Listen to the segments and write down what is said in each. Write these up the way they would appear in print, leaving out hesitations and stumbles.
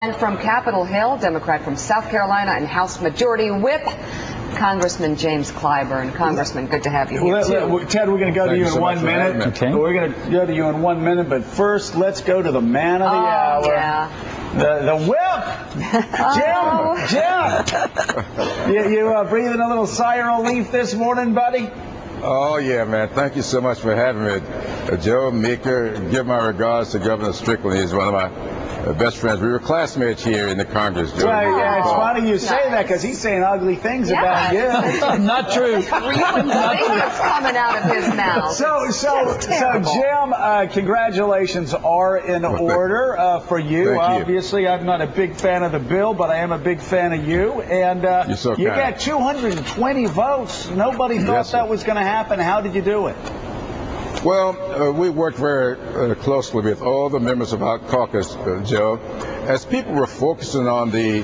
And from Capitol Hill, Democrat from South Carolina and House Majority Whip, Congressman James Clyburn. Congressman, good to have you here, too. Ted, we're going to go to you in 1 minute. Okay. We're going to go to you in 1 minute, but first, let's go to the man of the hour. Yeah. The Whip! Jim! You breathing a little sigh of relief this morning, buddy? Oh, yeah, man. Thank you so much for having me. Joe Meeker, give my regards to Governor Strickland. He's one of my best friends. We were classmates here in the Congress, Joe. Well, yeah, it's funny you say that because he's saying ugly things about you. Not true. You wouldn't think what's coming out of his mouth. So Jim, congratulations are in order for you. Thank you. Obviously, I'm not a big fan of the bill, but I am a big fan of you. And You're so you kind. got 220 votes. Nobody thought Yes, sir. that was going to happen. How did you do it? Well, we worked very closely with all the members of our caucus, Joe. As people were focusing on the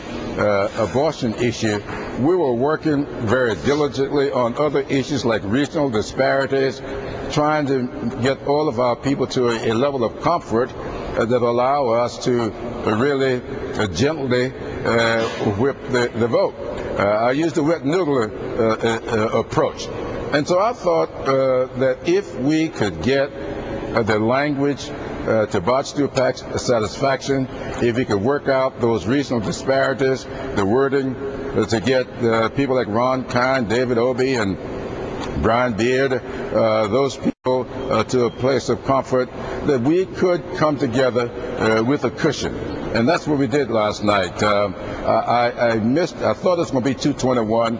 abortion issue, we were working very diligently on other issues like regional disparities, trying to get all of our people to a level of comfort that allow us to really gently whip the vote. I used the wet noodle approach. And so I thought that if we could get the language to Bart Stupak's satisfaction, if we could work out those regional disparities, the wording to get people like Ron Kind, David Obey, and Brian Beard, those people to a place of comfort, that we could come together with a cushion. And that's what we did last night. I thought it was going to be 221,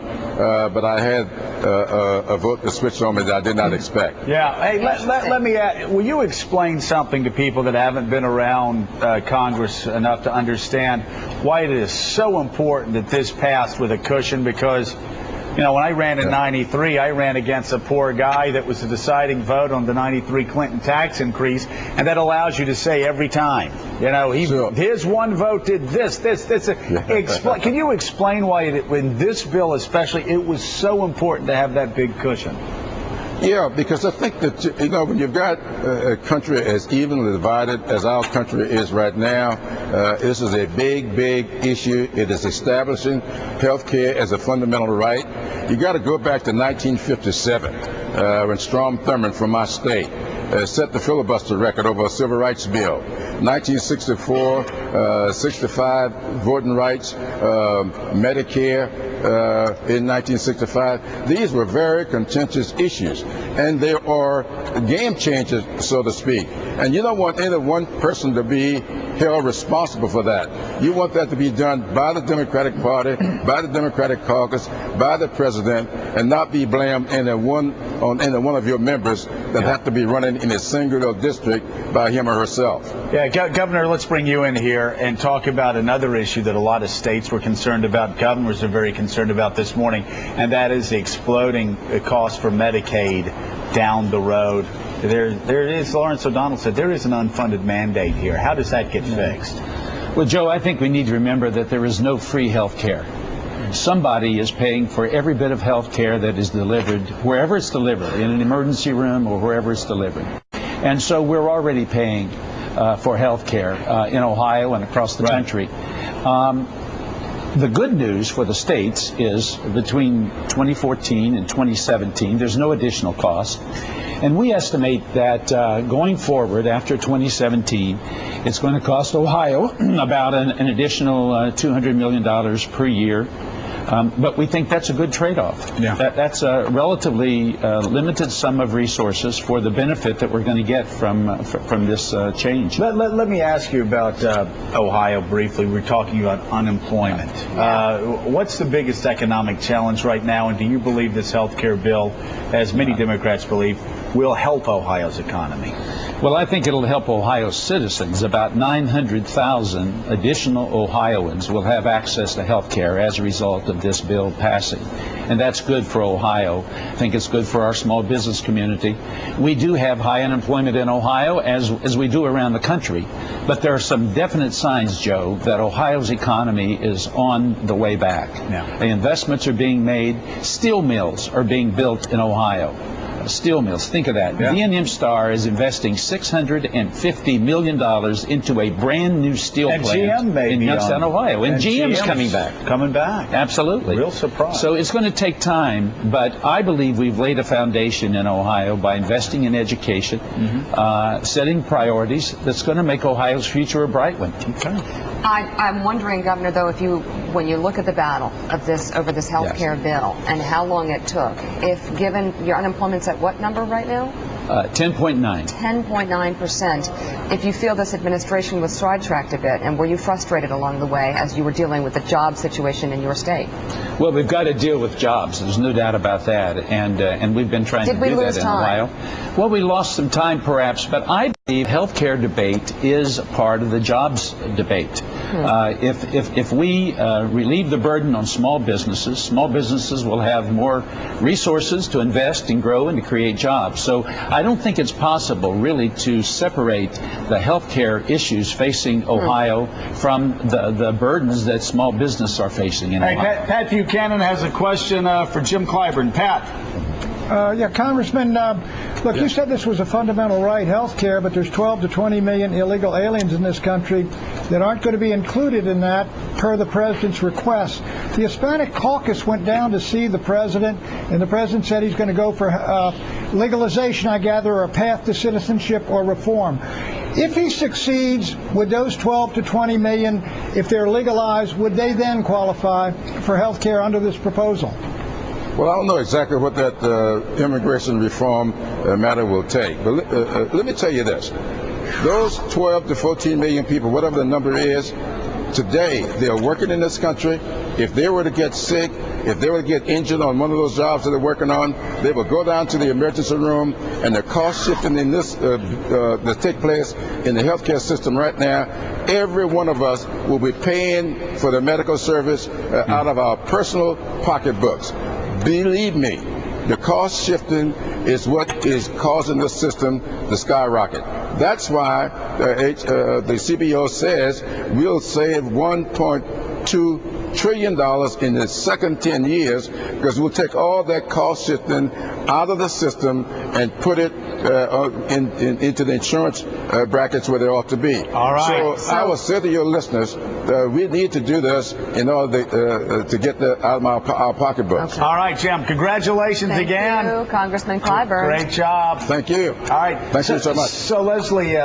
but I had a vote to switch on me that I did not expect. Yeah. Hey, let me ask, will you explain something to people that haven't been around Congress enough to understand why it is so important that this passed with a cushion? Because, you know, when I ran in 93, I ran against a poor guy that was the deciding vote on the 93 Clinton tax increase, and that allows you to say every time, you know, his one vote did this. Can you explain why, in this bill especially, it was so important to have that big cushion? Yeah, because I think that, you know, when you've got a country as evenly divided as our country is right now, this is a big, big issue. It is establishing health care as a fundamental right. You got to go back to 1957 when Strom Thurmond from my state set the filibuster record over a civil rights bill. 1964, 65 voting rights, Medicare in 1965. These were very contentious issues, and they are game changers, so to speak. And you don't want any one person to be held responsible for that. You want that to be done by the Democratic Party, by the Democratic caucus, by the president, and not be blamed on any one of your members that have to be running in a single district by him or herself. Yeah, Governor, let's bring you in here and talk about another issue that a lot of states were concerned about, governors are very concerned about this morning, and that is the exploding cost for Medicaid down the road. There is, Lawrence O'Donnell said, there is an unfunded mandate here. How does that get fixed? Well, Joe, I think we need to remember that there is no free health care. Somebody is paying for every bit of health care that is delivered, wherever it's delivered, in an emergency room or wherever it's delivered. And so we're already paying for health care in Ohio and across the country. The good news for the states is between 2014 and 2017, there's no additional cost. And we estimate that going forward after 2017, it's going to cost Ohio about an additional $200 million per year. But we think that's a good trade-off. Yeah. That's a relatively limited sum of resources for the benefit that we're going to get from this change. Let me ask you about Ohio briefly. We're talking about unemployment. What's the biggest economic challenge right now, and do you believe this health care bill, as many Democrats believe, will help Ohio's economy? Well, I think it'll help Ohio's citizens. About 900,000 additional Ohioans will have access to health care as a result of this bill passing. And that's good for Ohio. I think it's good for our small business community. We do have high unemployment in Ohio, as we do around the country. But there are some definite signs, Joe, that Ohio's economy is on the way back. Yeah. The investments are being made. Steel mills are being built in Ohio. steel mills. Think of that. Yeah. V&M Star is investing $650 million into a brand new steel And plant GM may in be Youngstown, on. Ohio. And GM's coming back. Coming back. Absolutely. Real surprise. So it's going to take time, but I believe we've laid a foundation in Ohio by investing in education, setting priorities that's going to make Ohio's future a bright one. Okay. I'm wondering, Governor, though, if when you look at the battle of over this health care bill and how long it took, if given your unemployment's at what number right now? 10.9. 10.9%. If you feel this administration was sidetracked a bit, and were you frustrated along the way as you were dealing with the job situation in your state? Well, we've got to deal with jobs. There's no doubt about that, and we've been trying to do that in Ohio. Well, we lost some time, perhaps, but I believe health care debate is part of the jobs debate. If we relieve the burden on small businesses will have more resources to invest and grow and to create jobs. So I don't think it's possible really to separate the health care issues facing Ohio from the burdens that small businesses are facing in Ohio. Pat Buchanan has a question for Jim Clyburn. Pat. Yeah, Congressman, look, you said this was a fundamental right, health care, but there's 12 to 20 million illegal aliens in this country that aren't going to be included in that per the president's request. The Hispanic caucus went down to see the president, and the president said he's going to go for legalization, I gather, or a path to citizenship or reform. If he succeeds with those 12 to 20 million, if they're legalized, would they then qualify for health care under this proposal? Well, I don't know exactly what that immigration reform matter will take, but let me tell you this. Those 12 to 14 million people, whatever the number is, today they are working in this country. If they were to get sick, if they were to get injured on one of those jobs that they're working on, they will go down to the emergency room, and the cost shifting in this that take place in the healthcare system right now, every one of us will be paying for the medical service out of our personal pocketbooks. Believe me, the cost shifting is what is causing the system to skyrocket. That's why the CBO says we'll save $1.2 trillion in the second 10 years because we'll take all that cost shifting out of the system and put it into the insurance brackets where they ought to be. All right. So I will say to your listeners, we need to do this in order to get that out of our pocketbooks. Okay. All right, Jim. Congratulations again. Thank you, Congressman Clyburn. Great job. Thank you. All right. Thank you so much. So, Leslie,